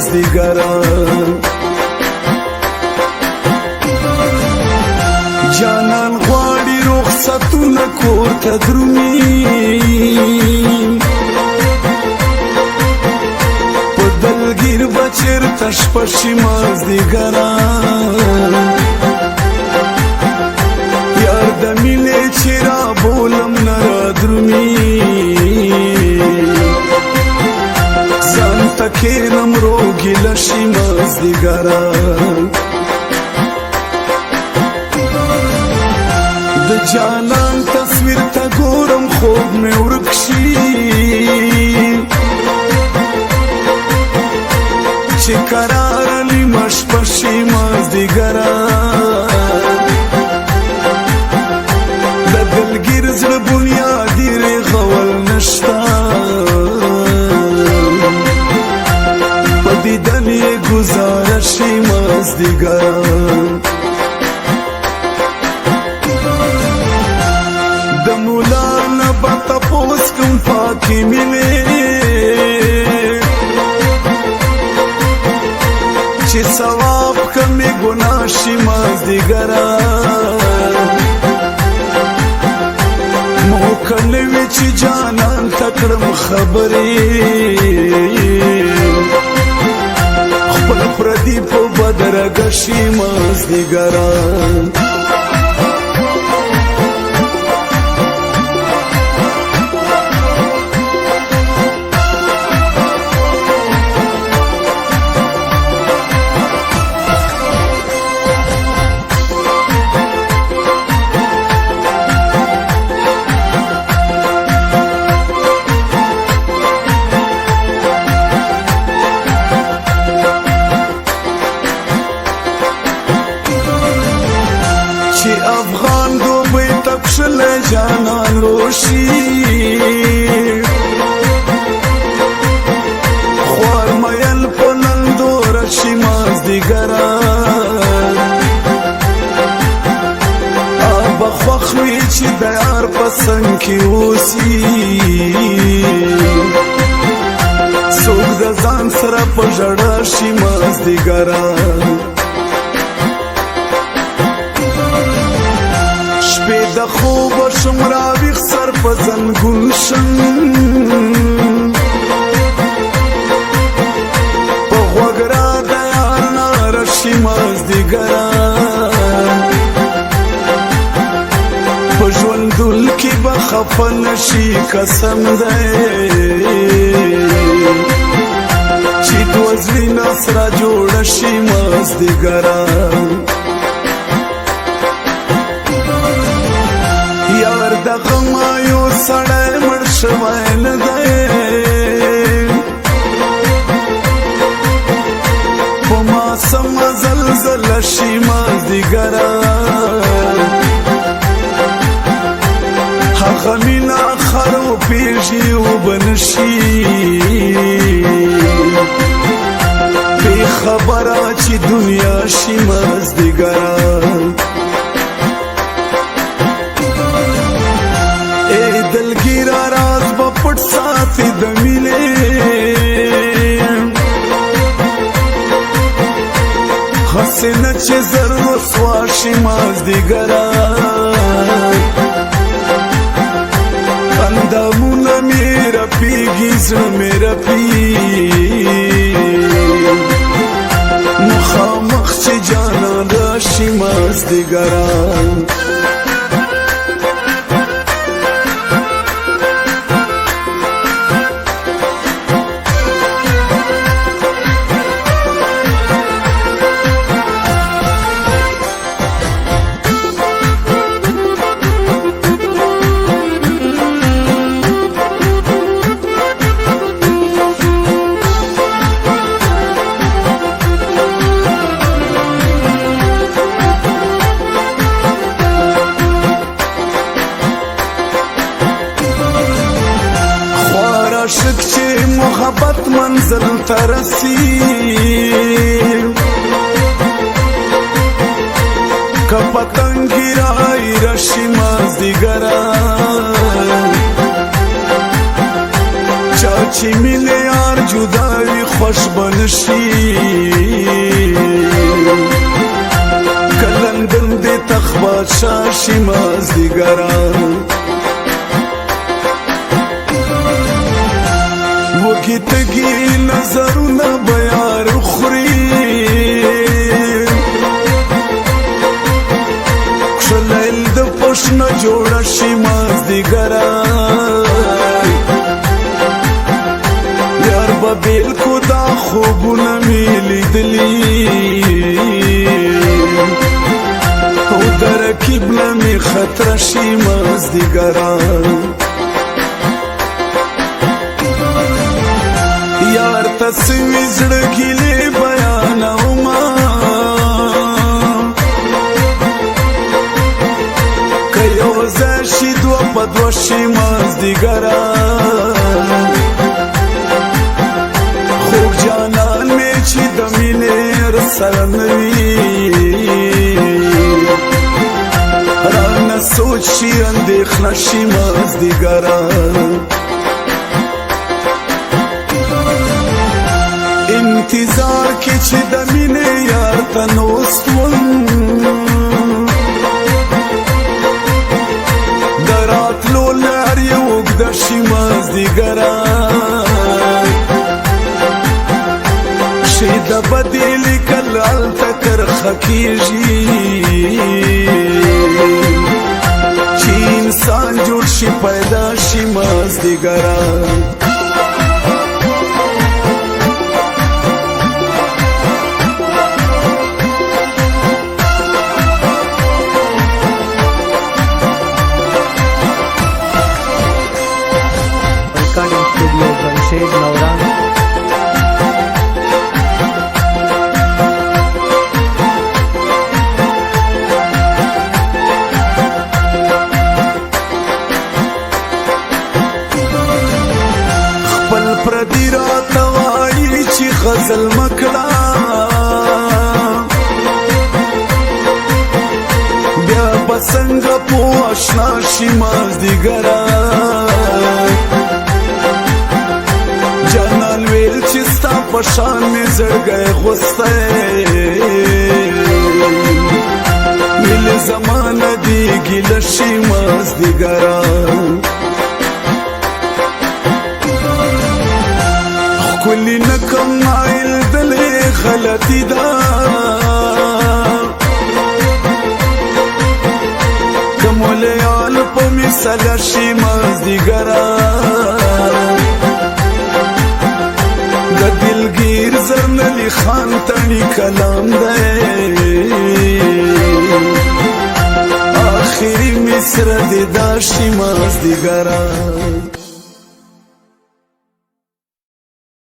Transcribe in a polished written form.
مازدیګران جانان غواړي رخصتونه کور ته درومي په دلګیر به چېرته شپه شي مازدیګران یار د مینې چې رابولم نه رادرومي ځان ته کښېنم روږېله شي مازدیګران د جانان تصویر ته ګورم خوب مې ورک شي چې قراره نیمه شپه شي مازدیګران د دلګیر زړه بنیادي رغول نشته په دیدن یې ګزاره شي مازدیګران د مولا نه به تپوس کوم پاکې مینې چې ثواب کمې ګناه شي مازدیګران موقع نه وي چې جانان ته کړم خبرې خپل پردي په بدرګه شي مازدیګران افغان دوبۍ ته کښلی جانان روشي خوار میل په نندوره شي مازدیګران آبه خوښ وي چې د یار په څنګ کې اوسي څوک د ځان سره په ژړا شي مازدیګران شپې د خوبه شم راویښ سر په زنګون شم په غوږ را د یار ناره شي مازدیګران په ژوندون کې به خفه نه شي قسم دی چې دوه زړونه سره جوړه شي مازدیګران یار د غمایو سړی مړ شوی نه دی په ما سمه زلزله شي مازدیګران هغه مینه خر وپېژي اوبه نه شي بې خبره چې دنیا شي مازدیګران دلګیرا راز به پټ ساتي د مینې هسې نه چې زر رسوا شي مازدیګران اندامونه مې رپېږي زړه مې رپي مخامخ چې جانان راشي مازدیګران عاشق چې محبت منزل ته رسي که پتنګي راشي مازدیګران چا چې مینې یار جدا وي خوش بنشي کلندن دې تخبات شاشي مازدیګران وږي تږي نظرونه به یار خوري کښلیل د پش نه جوړه شي مازدیګران یار به بیلکو دا خوبونه مې لیدلي او د رقیب نه مې خطره شي مازدیګران یار ته سوي زړه ګیلې بیانومه که یو ځای شي دوه په دوه شي مازدیګران خوږ جانان مې چې د مینې رسره نه وي رانه سوچ شي اندېښنه شي مازدیګران انتظار کې چې د مینې یار ته نوست وم د راتلو لار یې اوږده شي مازدیګران شي د بدې لیکل هلته کرښه کېږي چې انسان جوړ شي پیدا شي مازدیګران Studio Jamshed Nauran خپل پردی راته وایي چې غزل مکړه بیا به څنګه پوه اشنا شي مازدیګران جانان ویل چې ستا په شان مې زړګی غوستی ویل زمانه دې ګیله شي مازدیګران ښکلي نه کم مایل دلې غلطي ده که مولیان په مثله شي مازدیګران د دلگیر زرنلی خان تنی کلام ده آخری مصر دی داشتی مازدیگران